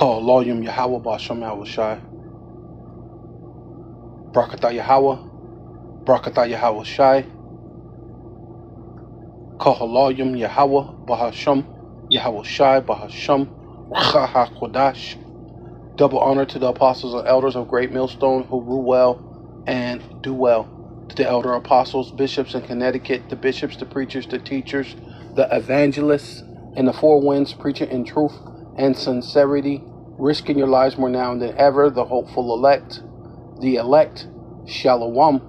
Call Loyum Yahweh Basham Yahushai. Brakatah Yahweh. Brakatah Yahushai. Call Loyum Yahweh Bahasham Yahushai Bahasham Racha HaKodash. Double honor to the apostles and elders of Great Millstone who rule well and do well. To the elder apostles, bishops in Connecticut, the bishops, the preachers, the teachers, the evangelists, and the four winds, preaching in truth and sincerity, risking your lives more now than ever, the hopeful elect, Shalom.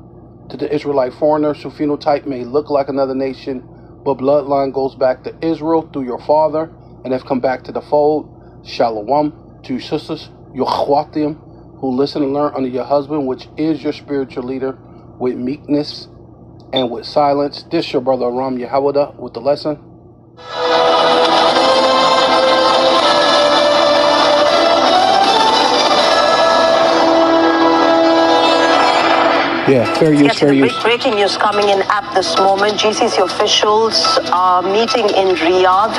To the Israelite foreigners whose phenotype may look like another nation, but bloodline goes back to Israel through your father, and have come back to the fold, Shalom. To your sisters, your chwatim, who listen and learn under your husband, which is your spiritual leader, with meekness and with silence. This your brother Aram Yahawada with the lesson. Yeah, fair use, fair use. Breaking news coming in at this moment. GCC officials are meeting in Riyadh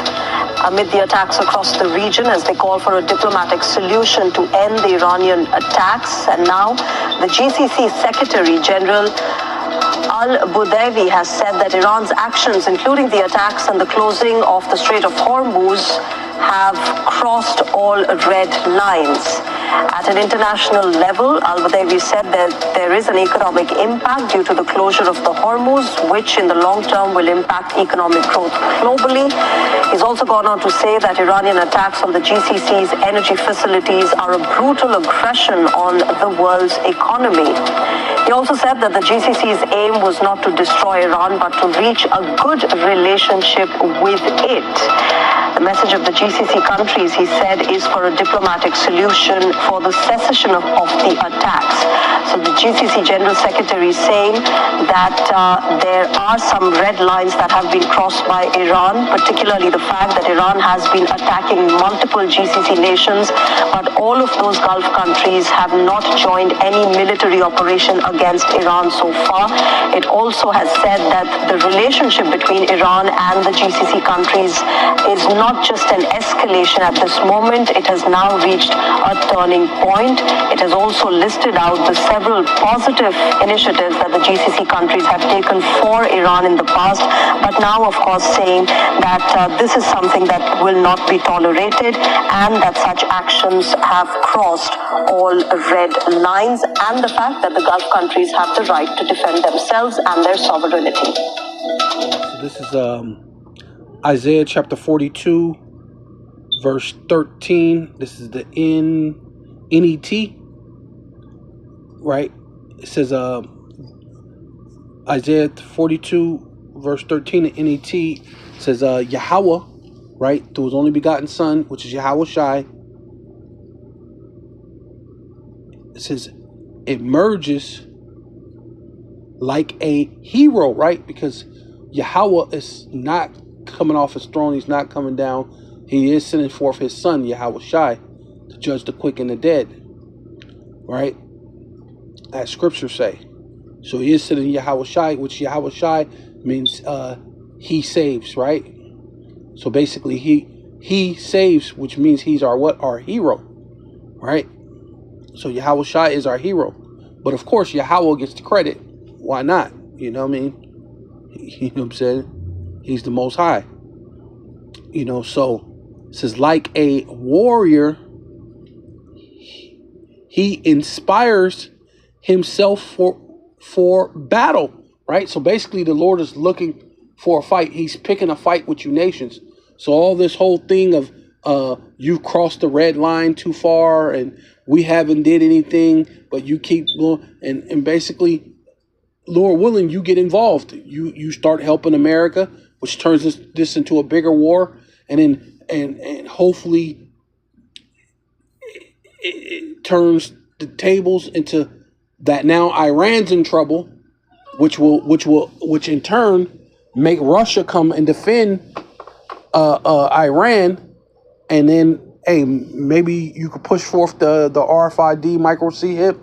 amid the attacks across the region as they call for a diplomatic solution to end the Iranian attacks. And now the GCC Secretary General Al-Budaibi has said that Iran's actions, including the attacks and the closing of the Strait of Hormuz, have crossed all red lines. At an international level, Al-Budaibi said that there is an economic impact due to the closure of the Hormuz, which in the long term will impact economic growth globally. He's also gone on to say that Iranian attacks on the GCC's energy facilities are a brutal aggression on the world's economy. He also said that the GCC's aim was not to destroy Iran, but to reach a good relationship with it. The message of the GCC countries, he said, is for a diplomatic solution for the cessation of the attacks. So the GCC General Secretary is saying that there are some red lines that have been crossed by Iran, particularly the fact that Iran has been attacking multiple GCC nations, but all of those Gulf countries have not joined any military operation against Iran so far. It also has said that the relationship between Iran and the GCC countries is not just an escalation at this moment, it has now reached a turning point. It has also listed out the several positive initiatives that the GCC countries have taken for Iran in the past, but now of course saying that this is something that will not be tolerated and that such actions have crossed all red lines, and the fact that the Gulf countries have the right to defend themselves and their sovereignty. So this is Isaiah chapter 42, verse 13. This is the NET, right? It says Isaiah 42, verse 13, the NET says Yahweh, right, through his only begotten son, which is Yahweh Shai. It says it emerges like a hero, right? Because Yahweh is not coming off his throne. He's not coming down. He is sending forth his son, Yahweh Shai, to judge the quick and the dead, right? As scripture say. So he is sending Yahweh Shai, which Yahweh Shai means he saves, right? So basically he saves, which means he's our what? Our hero, right? So Yahweh Shai is our hero. But of course, Yahweh gets the credit. Why not? You know what I mean? You know what I'm saying? He's the Most High. You know, so it says, like a warrior, he inspires himself for battle, right? So basically, the Lord is looking for a fight. He's picking a fight with you nations. So all this whole thing of you've crossed the red line too far and we haven't did anything, but you keep going, and basically, Lord willing, you get involved. You start helping America, which turns this into a bigger war, and then and hopefully it turns the tables into that now Iran's in trouble, which in turn make Russia come and defend Iran, and then hey, maybe you could push forth the RFID micro C hip,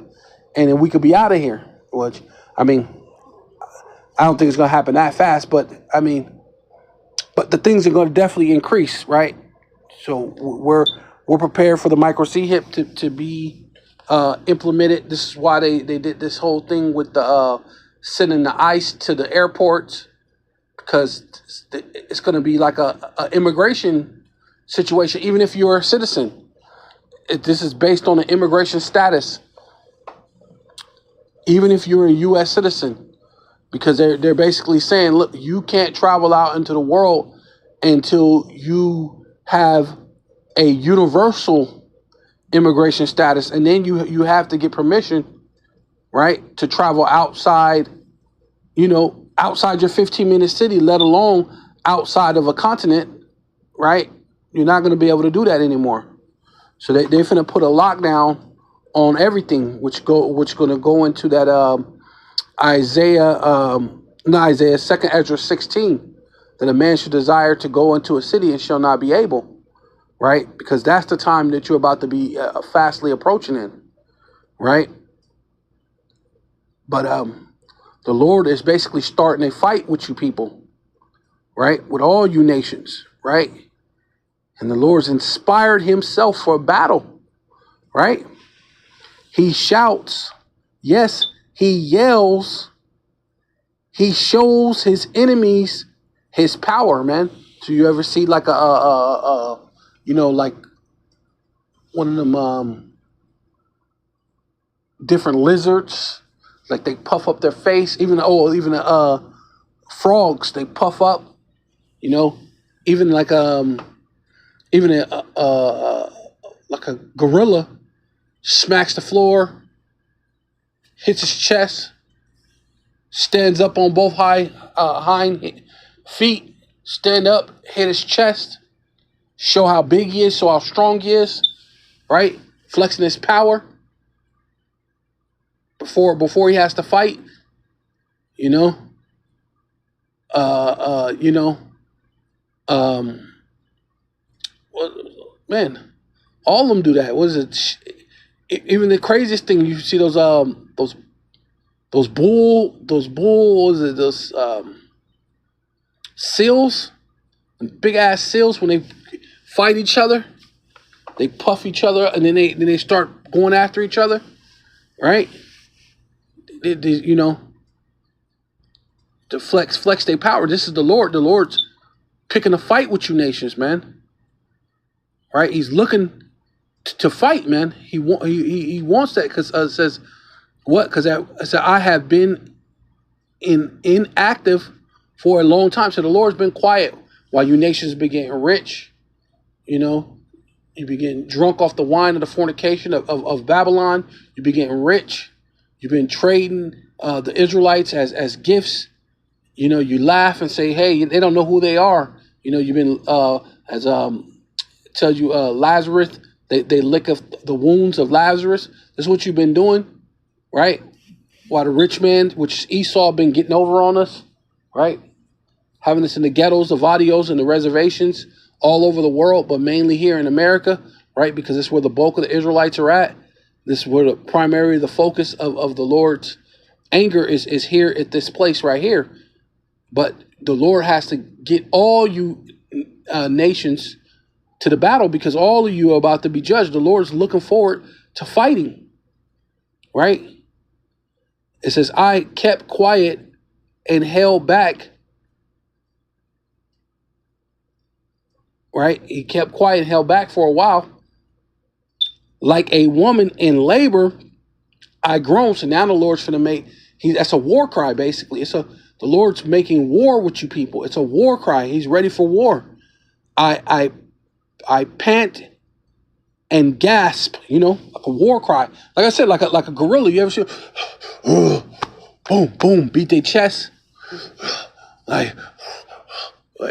and then we could be out of here. Which, I mean, I don't think it's going to happen that fast, but I mean, but the things are going to definitely increase, right? So We're prepared for the micro C hip to be implemented. This is why they did this whole thing with the sending the ICE to the airports, because it's going to be like a immigration situation, even if you're a citizen. This is based on an immigration status, even if you're a U.S. citizen, because they're basically saying, look, you can't travel out into the world until you have a universal immigration status, and then you have to get permission, right, to travel outside, outside your 15-minute city, let alone outside of a continent, right? You're not going to be able to do that anymore. So they're finna put a lockdown on everything, which going to go into that Isaiah 2 Ezra 16, that a man should desire to go into a city and shall not be able, right? Because that's the time that you're about to be fastly approaching in, right? But the Lord is basically starting a fight with you people, right? With all you nations, right? And the Lord's inspired himself for a battle, right? He shouts, yes, he yells, he shows his enemies his power, man. So you ever see like like one of them different lizards, like they puff up their face, even frogs, they puff up, even like even like a gorilla smacks the floor, hits his chest, stands up on both hind feet, stand up, hit his chest, show how big he is, show how strong he is, right? Flexing his power before he has to fight, well, man, all of them do that. What is it? Even the craziest thing, you see those seals, big ass seals, when they fight each other, they puff each other, and then they start going after each other, right? To flex their power. This is the Lord. The Lord's picking a fight with you nations, man. Right? He's looking to fight, man. He wants that, because it says what? Because I have been inactive for a long time. So the Lord's been quiet while you nations been getting rich. You be getting drunk off the wine of the fornication of Babylon. You be getting rich. You've been trading the Israelites as gifts. You laugh and say, hey, they don't know who they are. You've been tells you Lazarus, they lick of the wounds of Lazarus. This is what you've been doing, right? While the rich man, which is Esau, been getting over on us, right? Having us in the ghettos, the vadios, and the reservations all over the world, but mainly here in America, right? Because this is where the bulk of the Israelites are at. This is where the focus of the Lord's anger is here at this place right here. But the Lord has to get all you nations to the battle, because all of you are about to be judged. The Lord's looking forward to fighting, right? It says, I kept quiet and held back, right? He kept quiet and held back for a while. Like a woman in labor, I groaned. So now the Lord's going to that's a war cry, basically. The Lord's making war with you people. It's a war cry. He's ready for war. I pant and gasp, like a war cry. Like I said, like a gorilla. You ever see, boom, boom, beat their chest, like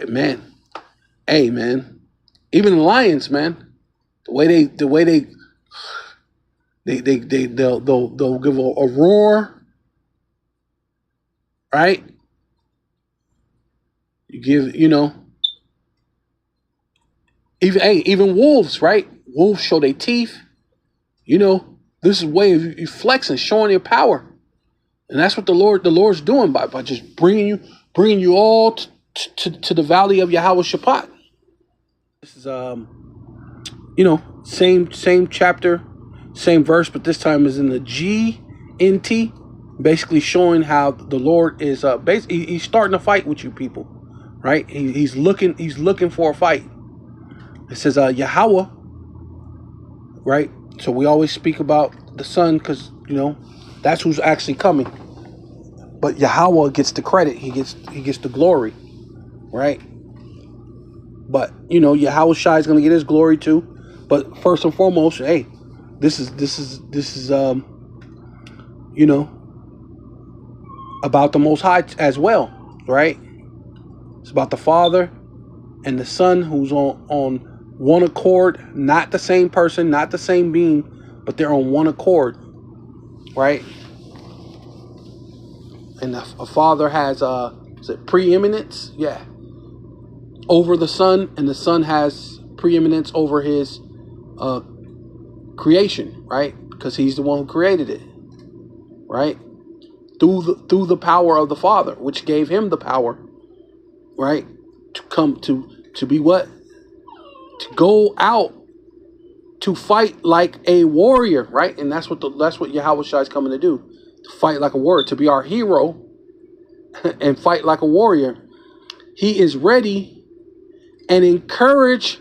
man, hey man, even the lions, man, the way they'll give a roar, right? You give, even wolves, right? Wolves show their teeth. This is a way of you flexing, showing your power, and that's what the Lord's doing by just bringing you all to the valley of Yahweh Shaphat. This is Same chapter, same verse, but this time is in the GNT, basically showing how the Lord is basically he's starting a fight with you people, right? He's looking for a fight. It says Yahweh, right? So we always speak about the Son because that's who's actually coming. But Yahweh gets the credit. He gets the glory, right? But Yahweh Shai is going to get his glory too. But first and foremost, hey, this is about the Most High as well, right? It's about the Father and the Son who's on one accord, not the same person, not the same being, but they're on one accord, right? And a Father has is it preeminence? Yeah, over the Son, and the Son has preeminence over his creation, right? Because he's the one who created it, right? Through the power of the Father, which gave him the power, right, to come to be what? To go out to fight like a warrior, right? And that's what Yahweh Shai is coming to do, to fight like a warrior, to be our hero and fight like a warrior. He is ready and encourage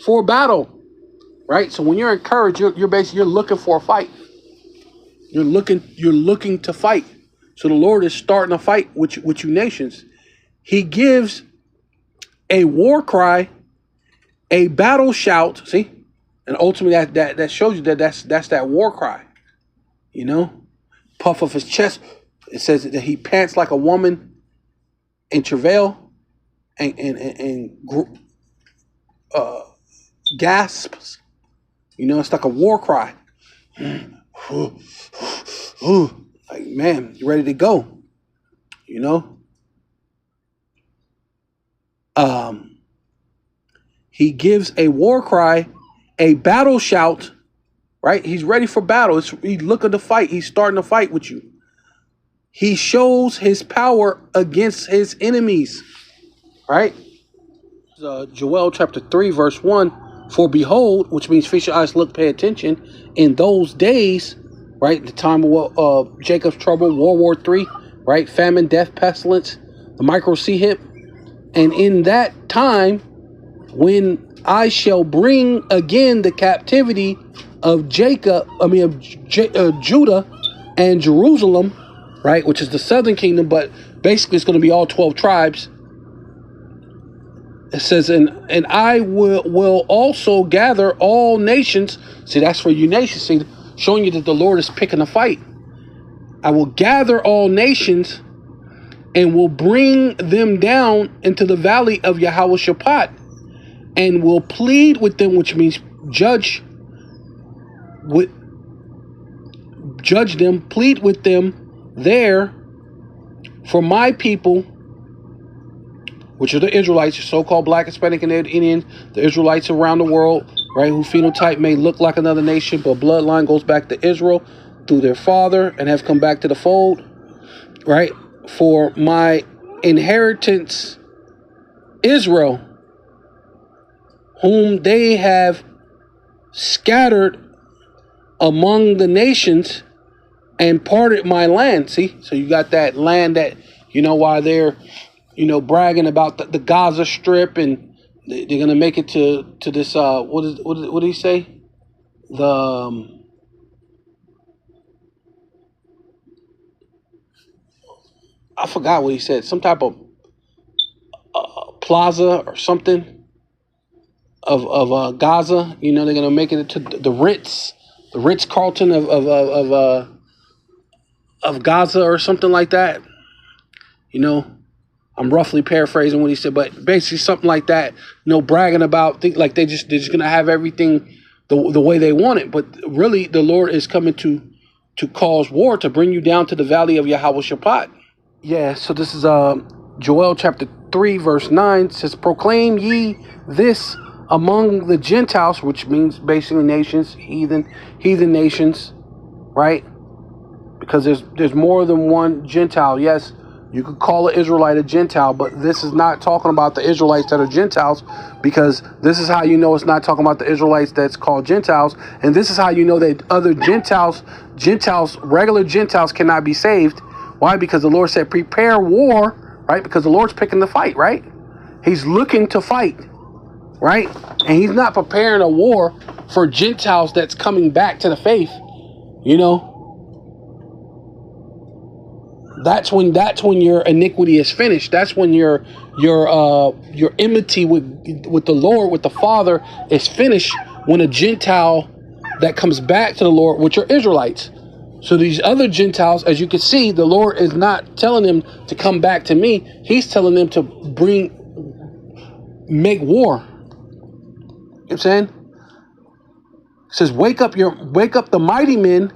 for battle, right? So when you're encouraged, you're basically looking for a fight. You're looking to fight. So the Lord is starting a fight with you nations. He gives a war cry, a battle shout. See, and ultimately that shows you that's that war cry. Puff of his chest. It says that he pants like a woman in travail, and gasps. It's like a war cry. Like, man, you ready to go? He gives a war cry, a battle shout, right? He's ready for battle. He's looking to fight. He's starting to fight with you. He shows his power against his enemies, right? Joel chapter 3, verse 1. For behold, which means feast your eyes, look, pay attention. In those days, right, the time of Jacob's trouble, World War III, right, famine, death, pestilence, the micro sea hip. And in that time, when I shall bring again the captivity of Judah and Jerusalem, right, which is the southern kingdom, but basically it's going to be all 12 tribes. It says, and I will also gather all nations. See, that's for you nations. See, showing you that the Lord is picking a fight. I will gather all nations and will bring them down into the valley of Yahweh Shaphat, and will plead with them, which means judge them, plead with them there for my people, which are the Israelites, so-called Black, Hispanic, and Indians, the Israelites around the world, right, who phenotype may look like another nation, but bloodline goes back to Israel through their father and have come back to the fold, right? For my inheritance, Israel, whom they have scattered among the nations and parted my land. See, so you got that land that, while they're, bragging about the Gaza Strip, and they're going to make it to this, what did he say? I forgot what he said. Some type of plaza or something of Gaza. They're going to make it to the Ritz-Carlton of Gaza or something like that. I'm roughly paraphrasing what he said, but basically something like that. Bragging about like they're just going to have everything the way they want it. But really, the Lord is coming to cause war, to bring you down to the valley of Yahweh Shaphat. Yeah, so this is Joel chapter 3, verse 9. It says, proclaim ye this among the Gentiles, which means basically nations, heathen nations, right? Because there's more than one Gentile. Yes, You could call an Israelite a Gentile, but this is not talking about the Israelites that are Gentiles, because this is how you know it's not talking about the Israelites that's called Gentiles. And this is how you know that other Gentiles, regular Gentiles cannot be saved. Why? Because the Lord said, prepare war, right? Because the Lord's picking the fight, right? He's looking to fight, right? And he's not preparing a war for Gentiles that's coming back to the faith, you know? That's when your iniquity is finished. That's when your enmity with the Lord, with the Father, is finished. When a Gentile that comes back to the Lord, which are Israelites. So these other Gentiles, as you can see, the Lord is not telling them to come back to me. He's telling them to make war. You know what I'm saying? It says, wake up the mighty men.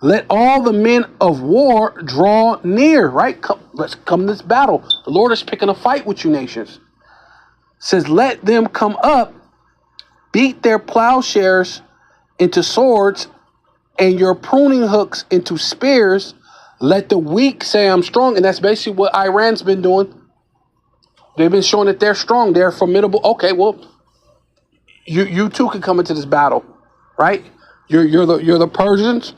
Let all the men of war draw near, right? Let's come to this battle. The Lord is picking a fight with you nations. It says, let them come up, beat their plowshares into swords and your pruning hooks into spears. Let the weak say I'm strong. And that's basically what Iran's been doing. They've been showing that they're strong. They're formidable. Okay, well, you too can come into this battle, right? You're the Persians.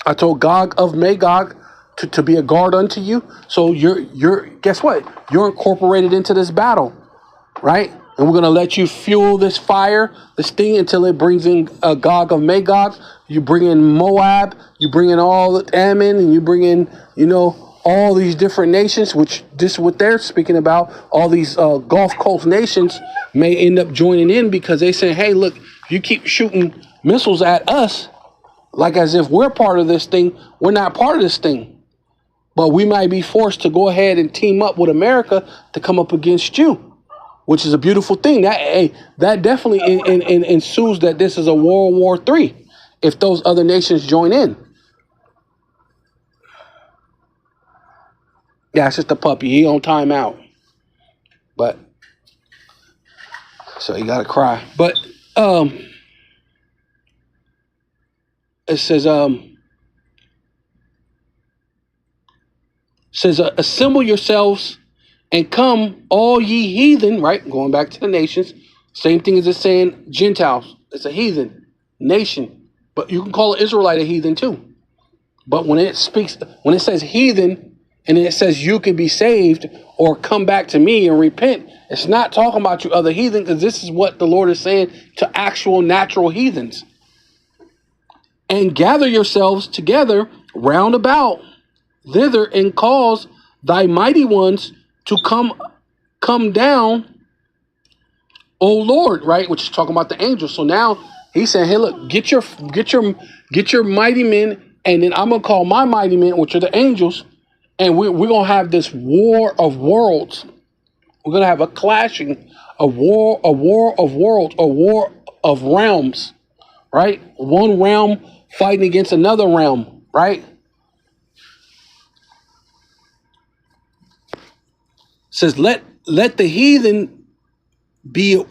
I told Gog of Magog to be a guard unto you. So you're guess what? You're incorporated into this battle, right? And we're gonna let you fuel this fire, this thing, until it brings in Gog of Magog. You bring in Moab, you bring in all the Ammon, and you bring in, all these different nations, which this is what they're speaking about. All these Gulf Coast nations may end up joining in because they say, hey, look, you keep shooting missiles at us, like as if we're part of this thing. We're not part of this thing. But we might be forced to go ahead and team up with America to come up against you, which is a beautiful thing. That definitely ensues that this is a World War III if those other nations join in. Yeah, it's just a puppy. He on timeout. But so you gotta cry. But it says assemble yourselves and come, all ye heathen, right? Going back to the nations. Same thing as it's saying Gentiles. It's a heathen nation. But you can call an Israelite a heathen too. But when it says heathen, and it says you can be saved or come back to me and repent, it's not talking about you other heathen, because this is what the Lord is saying to actual natural heathens. And gather yourselves together round about thither, and cause thy mighty ones to come down, O Lord, right? Which is talking about the angels. So now he's saying, hey, look, get your mighty men, and then I'm gonna call my mighty men, which are the angels, and we're gonna have this war of worlds. We're gonna have a clashing, a war of worlds, a war of realms, right? One realm fighting against another realm, right? It says, let the heathen be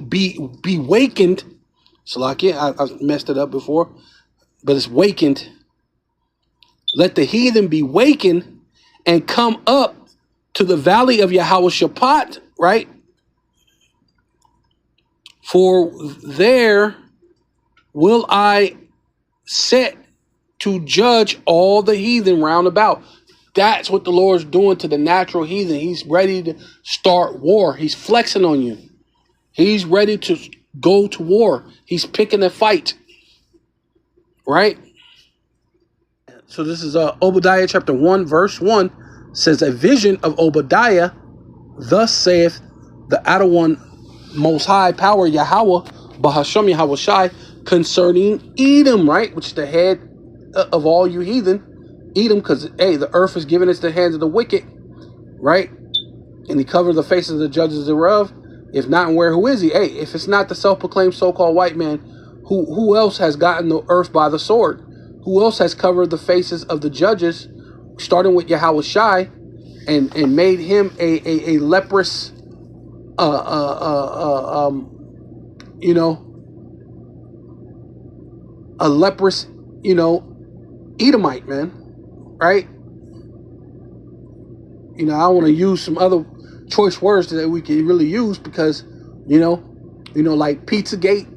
wakened. So like, yeah, I messed it up before, but it's wakened. Let the heathen be wakened and come up to the valley of Yahweh-Shaphat, right? For there will I set to judge all the heathen round about. That's what the Lord's doing to the natural heathen. He's ready to start war. He's flexing on you. He's ready to go to war. He's picking a fight, right? So this is Obadiah chapter 1, verse 1, says, a vision of Obadiah, thus saith the Adonai Most High Power Yahweh, Bahasham Yahweh Shai, concerning Edom, right? Which is the head of all you heathen. Edom, because, hey, the earth is given into the hands of the wicked, right? And he covered the faces of the judges thereof. If not, and where, who is he? Hey, if it's not the self-proclaimed so-called white man, who else has gotten the earth by the sword? Who else has covered the faces of the judges, starting with Yahweh Shai, and made him a leprous, a leprous, Edomite, man, right? I want to use some other choice words that we can really use because, like Pizzagate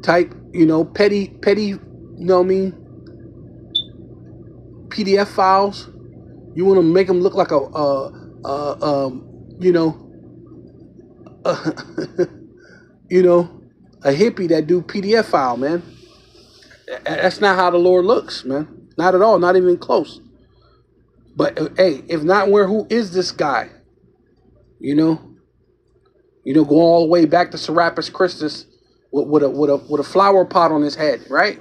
type, petty, PDF files. You want to make them look like a hippie that do PDF file, man. That's not how the Lord looks, man. Not at all. Not even close. But hey, if not, who is this guy? Going all the way back to Serapis Christus with a flower pot on his head, right?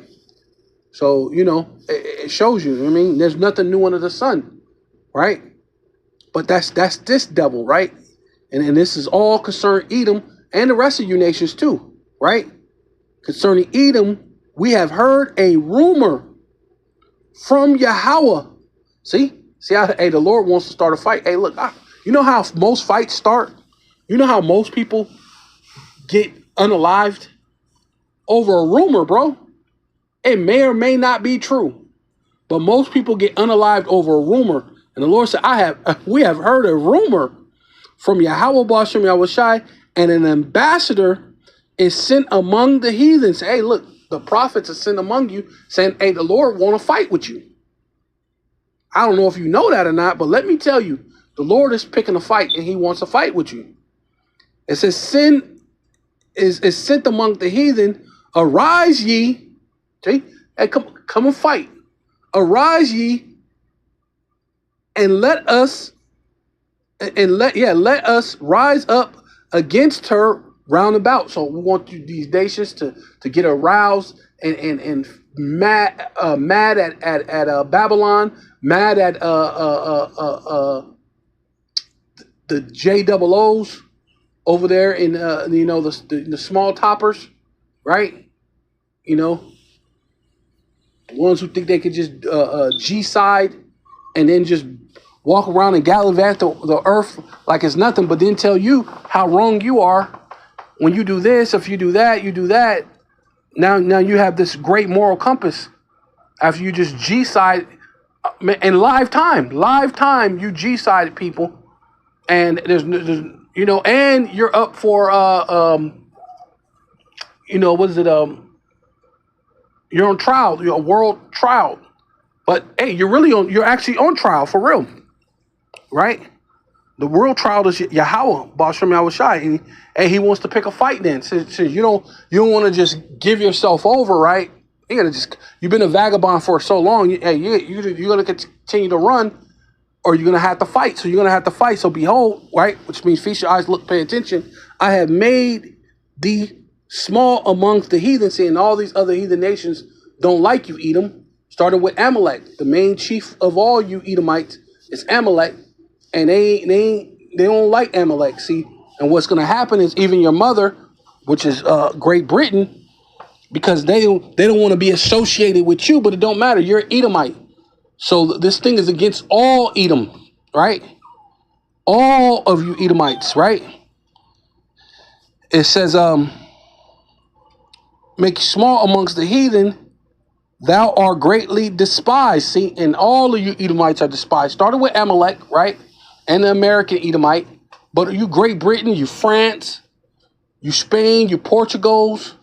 So it shows you. I mean, there's nothing new under the sun, right? But that's this devil, right? And this is all concerning Edom and the rest of you nations too, right? Concerning Edom, we have heard a rumor from Yahweh. See how the Lord wants to start a fight. Hey, look, you know how most fights start? You know how most people get unalived over a rumor, bro? It may or may not be true, but most people get unalived over a rumor. And the Lord said, we have heard a rumor from Yahweh Bashem Yahushai, and an ambassador is sent among the heathens. Hey, look, the prophets are sent among you saying, hey, the Lord want to fight with you. I don't know if you know that or not, but let me tell you, the Lord is picking a fight and he wants to fight with you. It says, sin is sent among the heathen. Arise ye. See? Hey, come and fight. Arise ye and let us rise up against her round about. So we want these nations to get aroused and mad at Babylon, mad at the JOOs over there in the small toppers, right? The ones who think they could just G-side and then just walk around and gallivant the earth like it's nothing, but then tell you how wrong you are when you do this. If you do that, you do that. Now you have this great moral compass after you just G-side in live time you G-side people, and there's and you're up for what is it, you're on trial, you're a world trial, but hey, you're actually on trial for real, right? The world trial is Yahweh Bashem Yahushai, and he wants to pick a fight. Then since you don't want to just give yourself over, right? You've been a vagabond for so long. You're gonna continue to run, or you're gonna have to fight. So you're gonna have to fight. So behold, right, which means feast your eyes, look, pay attention. I have made thee small amongst the heathen, saying all these other heathen nations don't like you, Edom. Starting with Amalek, the main chief of all you Edomites is Amalek, and they don't like Amalek. See, and what's gonna happen is even your mother, which is Great Britain, because they don't want to be associated with you, but it don't matter. You're Edomite. So this thing is against all Edom, right? All of you Edomites, right? It says, make small amongst the heathen, thou art greatly despised. See, and all of you Edomites are despised. Started with Amalek, right? And the American Edomite. But you Great Britain, you France, you Spain, you Portugals,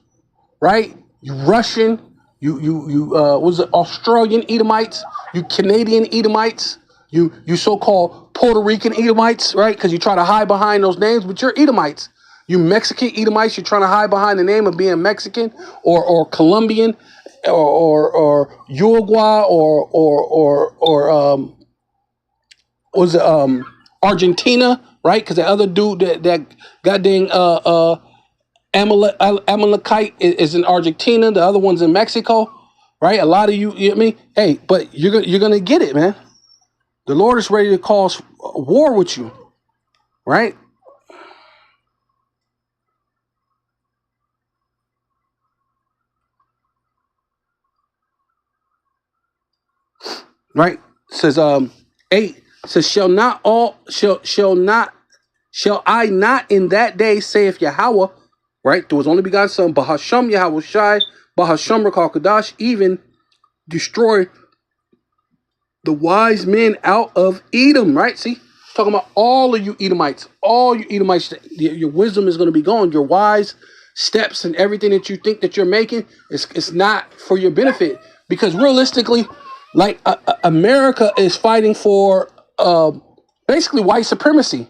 right? You Russian, you Australian Edomites, you Canadian Edomites, you so-called Puerto Rican Edomites, right? Because you try to hide behind those names, but you're Edomites. You Mexican Edomites, you're trying to hide behind the name of being Mexican or Colombian or Uruguay or Argentina, right? Because the other dude that goddamn Amalekite is in Argentina. The other one's in Mexico, right? A lot of you know what I mean? Hey, but you're gonna get it, man. The Lord is ready to cause war with you, right? Right? It says 8 says shall I not in that day, saith Yahweh, right? There was only begotten son, Bahasham Yahweh Shai, Bahasham Rakal Kadash, even destroy the wise men out of Edom, right? See, talking about all of you Edomites, your wisdom is going to be gone. Your wise steps and everything that you think that you're making it's not for your benefit, because realistically, like America is fighting for basically white supremacy.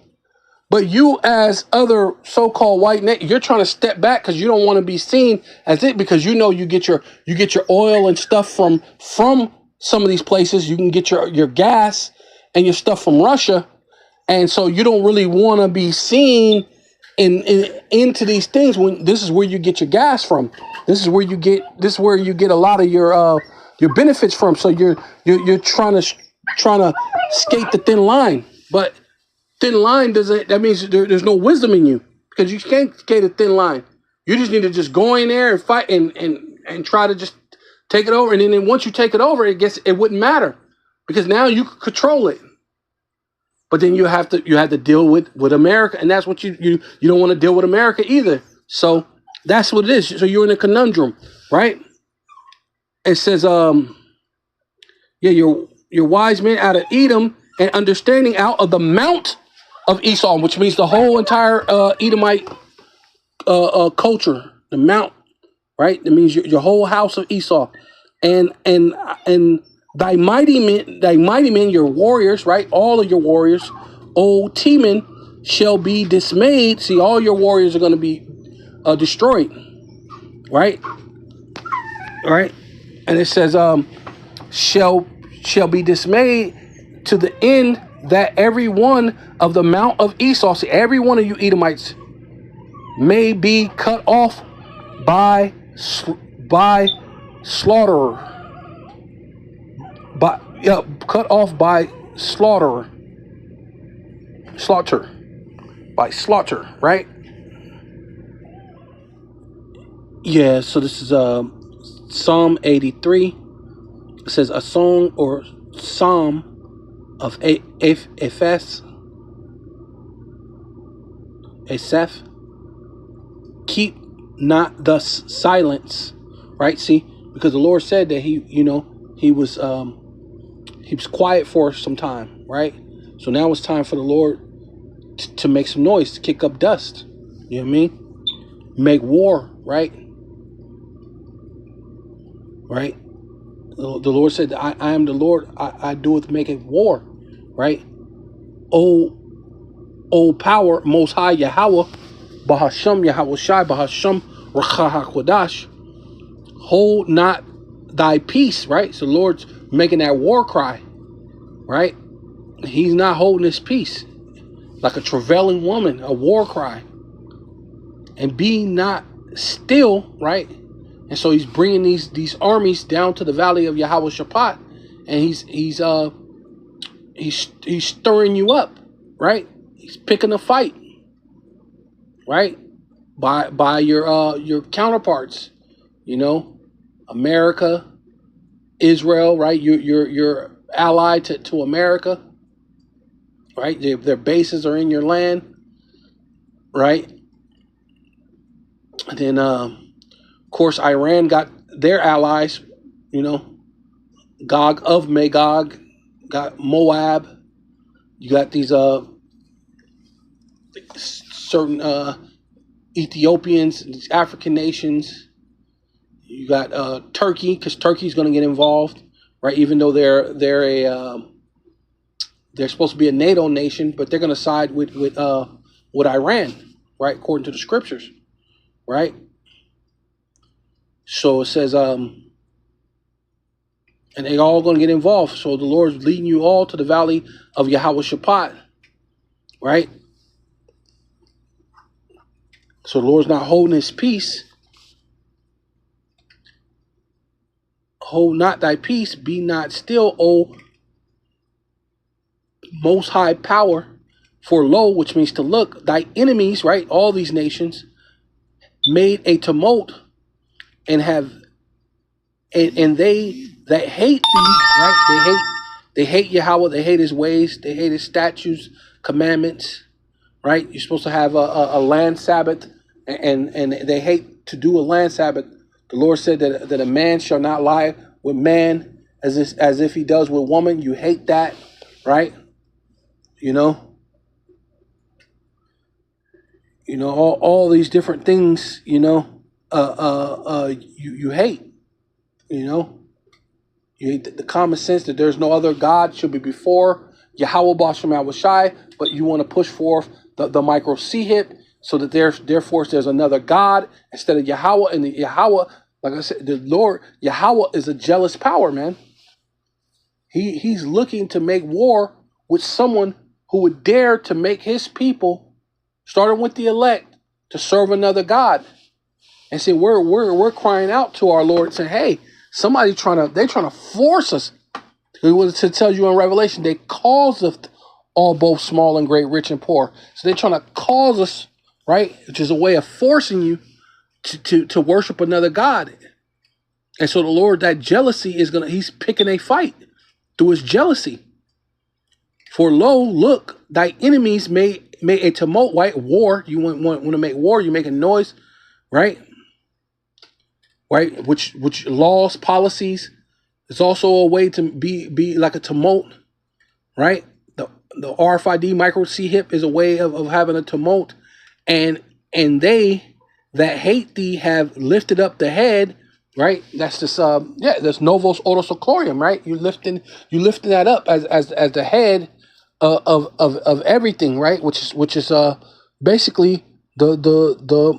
But you, as other so-called white you're trying to step back because you don't want to be seen as it, because you know you get your oil and stuff from some of these places. You can get your gas and your stuff from Russia, and so you don't really want to be seen into these things when this is where you get your gas from. This is where you get a lot of your benefits from. So you're trying to skate the thin line, but thin line that means there's no wisdom in you, because you can't skate a thin line. You just need to just go in there and fight and try to just take it over. And then once you take it over, it wouldn't matter, because now you can control it. But then you have to deal with America, and that's what you don't want to deal with America either. So that's what it is. So you're in a conundrum, right? It says, your wise men out of Edom, and understanding out of the mount of Esau, which means the whole entire Edomite culture, the mount, right? That means your whole house of Esau, and thy mighty men, your warriors, right? All of your warriors, O Teman, shall be dismayed. See, all your warriors are going to be destroyed, right? Right, and it says, shall be dismayed to the end that every one of the mount of Esau, see, every one of you Edomites, may be cut off by slaughter, cut off by slaughter, right? Yeah. So this is Psalm 83. It says a song or psalm of Asaph, keep not thus silence, right? See, because the Lord said that he was quiet for some time, right? So now it's time for the Lord to make some noise, to kick up dust. You know what I mean? Make war, right? Right? The Lord said, I am the Lord, I doeth make it war, right? O power, most high Yahweh, Bahasham Yahweh Shai, Bahasham Rakha HaKodash, hold not thy peace, right? So the Lord's making that war cry, right? He's not holding his peace, like a travailing woman, a war cry. And be not still, right? And so he's bringing these armies down to the valley of Yahweh Shaphat, and he's stirring you up, right? He's picking a fight, right? By your counterparts, America, Israel, right? You're allied to America, right? Their bases are in your land, right? And then of course Iran got their allies, Gog of Magog, got Moab. You got these certain Ethiopians, these African nations. You got Turkey, because Turkey's going to get involved, right? Even though they're supposed to be a NATO nation, but they're going to side with Iran, right? According to the scriptures, right? So it says, and they're all going to get involved. So the Lord's leading you all to the valley of Yahweh Shaphat, right? So the Lord's not holding his peace. Hold not thy peace, be not still, O most high power. For lo, which means to look, thy enemies, right? All these nations made a tumult, and they that hate thee, right? They hate Yahweh, they hate his ways, they hate his statutes, commandments, right? You're supposed to have a land Sabbath, and they hate to do a land Sabbath. The Lord said that a man shall not lie with man, as if he does with woman. You hate that, right? You know, all these different things. You hate. You know, you hate the common sense that there's no other God should be before Yahweh Bashem Shai, but you want to push forth the micro C hip so that therefore there's another God instead of Yahweh. And the Yahweh, like I said, the Lord Yahweh is a jealous power, man. He's looking to make war with someone who would dare to make his people, starting with the elect, to serve another God. And see, we're crying out to our Lord, saying, "Hey, somebody they're trying to force us." To tell you in Revelation, they cause us all both small and great, rich and poor. So they're trying to cause us, right, which is a way of forcing you to worship another God. And so the Lord, that jealousy he's picking a fight through his jealousy. For lo, look, thy enemies made a tumult, right? War. You want to make war, you make a noise, right? Right? Which laws, policies, it's also a way to be like a tumult, right? The RFID micro C hip is a way of having a tumult, and they that hate thee have lifted up the head, right? That's just that's Novos Ordo Seclorium, right? You lifting that up as the head of everything, right? Which is basically the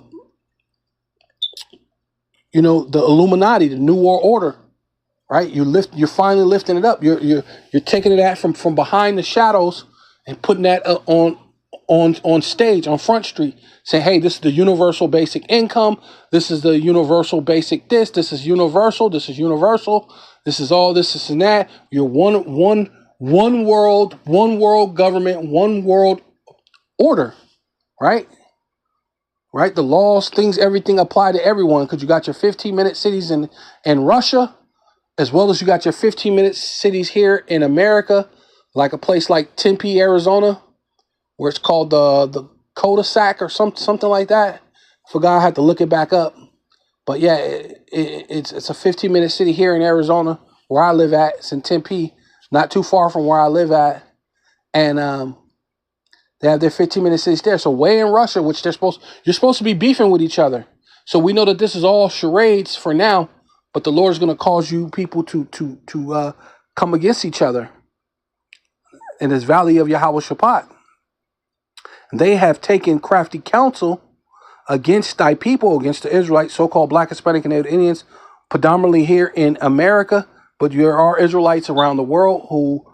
Illuminati, the New World Order, right? You're finally lifting it up. You're taking it out from behind the shadows and putting that on stage, on Front Street, saying, "Hey, this is the universal basic income. This is the universal basic this. This is universal. This is universal. This is all this and that. You're one world government, one world order, right? Right? The laws, things, everything apply to everyone because you got your 15-minute cities in Russia, as well as you got your 15-minute cities here in America, like a place like Tempe, Arizona, where it's called the Cul-de-sac or something like that. I forgot, I had to look it back up. But yeah, it's a 15-minute city here in Arizona where I live at. It's in Tempe, not too far from where I live at. And they have their 15-minute cities there. So way in Russia, which you're supposed to be beefing with each other. So we know that this is all charades for now, but the Lord is going to cause you people to come against each other in this valley of Yahweh Shabbat. They have taken crafty counsel against thy people, against the Israelites, so-called Black, Hispanic, and Native Indians, predominantly here in America, but there are Israelites around the world who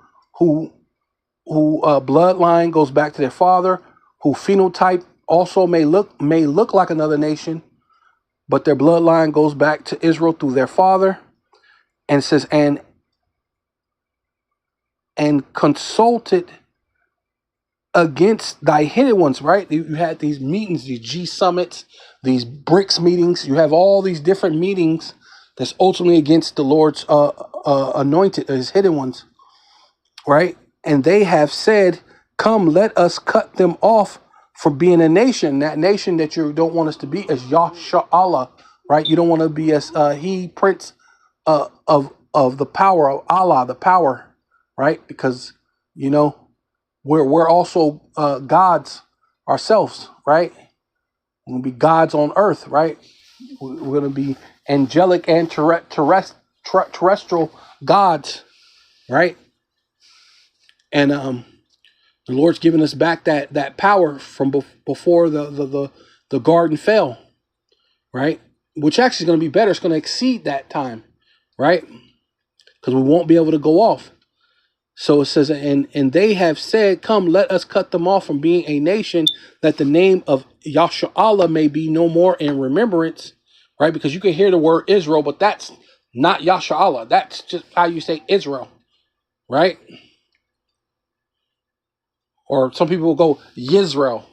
bloodline goes back to their father, who phenotype also may look like another nation, but their bloodline goes back to Israel through their father, and says and consulted against thy hidden ones, right? You had these meetings, these G summits, these BRICS meetings. You have all these different meetings that's ultimately against the Lord's anointed, his hidden ones, right? And they have said, "Come, let us cut them off from being a nation." That nation that you don't want us to be as Yahshua, right? You don't want to be as he prince of the power of Allah, the power, right? Because we're also gods ourselves, right? We're gonna be gods on earth, right? We're gonna be angelic and terrestrial gods, right? And the Lord's given us back that power from before the garden fell, right? Which actually is going to be better. It's going to exceed that time, right? Because we won't be able to go off. So it says, and they have said, "Come, let us cut them off from being a nation, that the name of Yahshua may be no more in remembrance," right? Because you can hear the word Israel, but that's not Yahshua. That's just how you say Israel, right? Or some people will go Yisrael,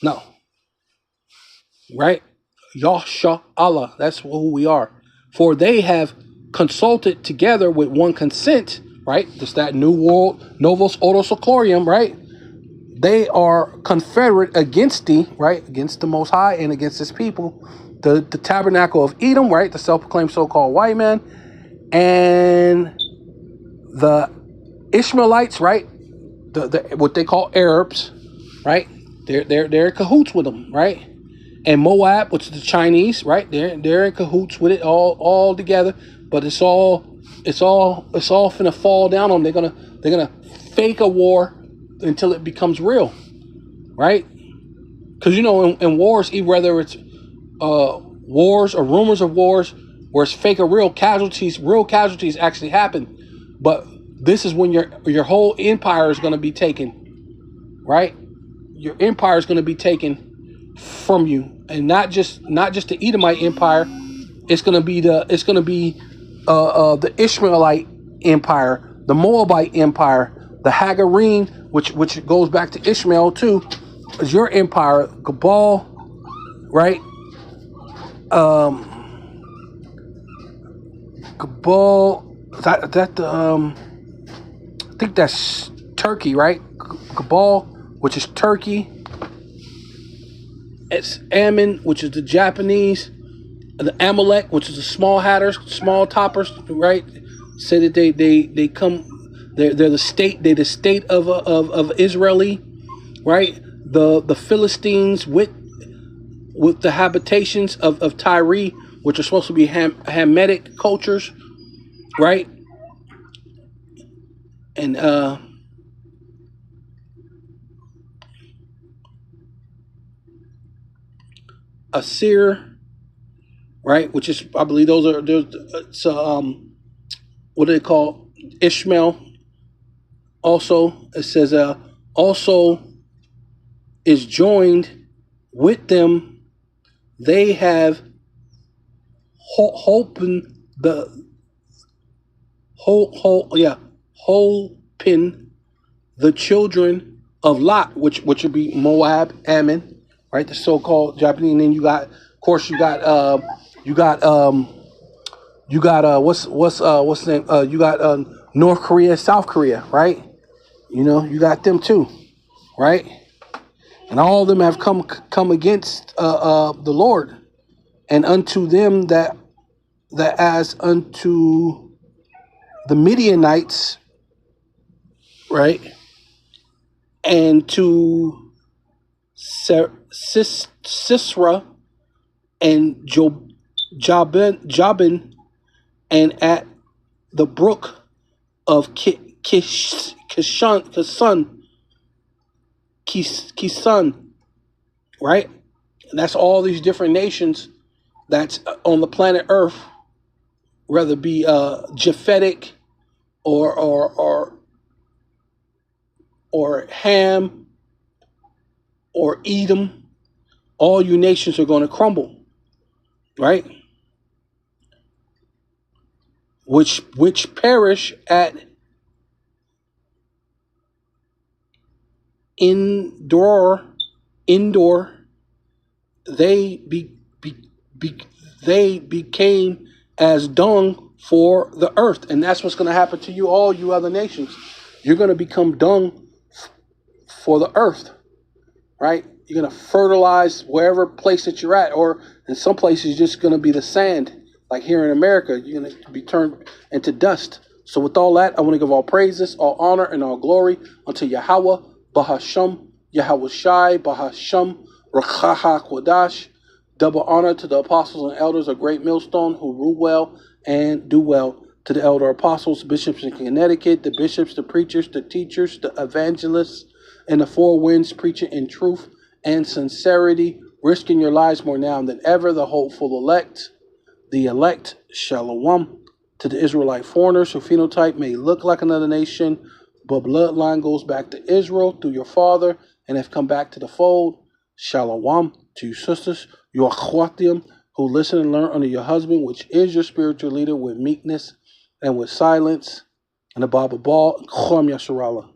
no, right? Yahshua Allah, that's who we are. For they have consulted together with one consent, right? Just that new world, Novos Ordo Seclorium, right? They are confederate against thee, right? Against the Most High and against his people. The tabernacle of Edom, right? The self-proclaimed so-called white man. and the Ishmaelites, right? The what they call Arabs, right? They're in cahoots with them, right? And Moab, which is the Chinese, right? They're in cahoots with it all together. But it's all finna fall down on them. They're gonna fake a war until it becomes real, right? Because in wars, whether it's wars or rumors of wars, where it's fake or real casualties actually happen. But this is when your whole empire is gonna be taken, right? Your empire is gonna be taken from you, and not just the Edomite empire. It's gonna be the Ishmaelite empire, the Moabite empire, the Hagarine, which goes back to Ishmael too, is your empire. Gabal, right? Gabal, I think that's Turkey, right? Gabal, which is Turkey. It's Ammon, which is the Japanese. The Amalek, which is the small hatters, small toppers, right? Say that they come, they're the state of Israeli, right? The Philistines with the habitations of Tyre, which are supposed to be Hamitic cultures, right? And Assyria, right? Which is, I believe what do they call Ishmael? Also, it says also is joined with them. They have hoping the children of Lot, which would be Moab, Ammon, right? The so-called Japanese. And then you got what's the name? You got North Korea, South Korea, right? You got them too, right? And all of them have come against the Lord, and unto them that as unto the Midianites, right? And to Sisera and Jabin, and at the brook of Kisun, right? And that's all these different nations that's on the planet Earth, whether it be Japhetic or Ham or Edom. All you nations are going to crumble, right? Which perish at Endor. They they became as dung for the earth, and that's what's going to happen to you, all you other nations. You're going to become dung for the earth, right? You're going to fertilize wherever place that you're at, or in some places, just going to be the sand. Like here in America, you're going to be turned into dust. So with all that, I want to give all praises, all honor, and all glory unto Yahweh, Bahasham, Yahweh Shai, Bahasham, Rachaha Kodash. Double honor to the apostles and elders of Great Millstone who rule well and do well. To the elder apostles, bishops in Connecticut, the bishops, the preachers, the teachers, the evangelists, and the four winds preaching in truth and sincerity, risking your lives more now than ever, the hopeful elect, Shalom. To the Israelite foreigners who phenotype may look like another nation, but bloodline goes back to Israel through your father and have come back to the fold. Shalom. To you sisters, your akhwatim, who listen and learn under your husband, which is your spiritual leader, with meekness and with silence. And the Baba Ball, Chom Yasharallah.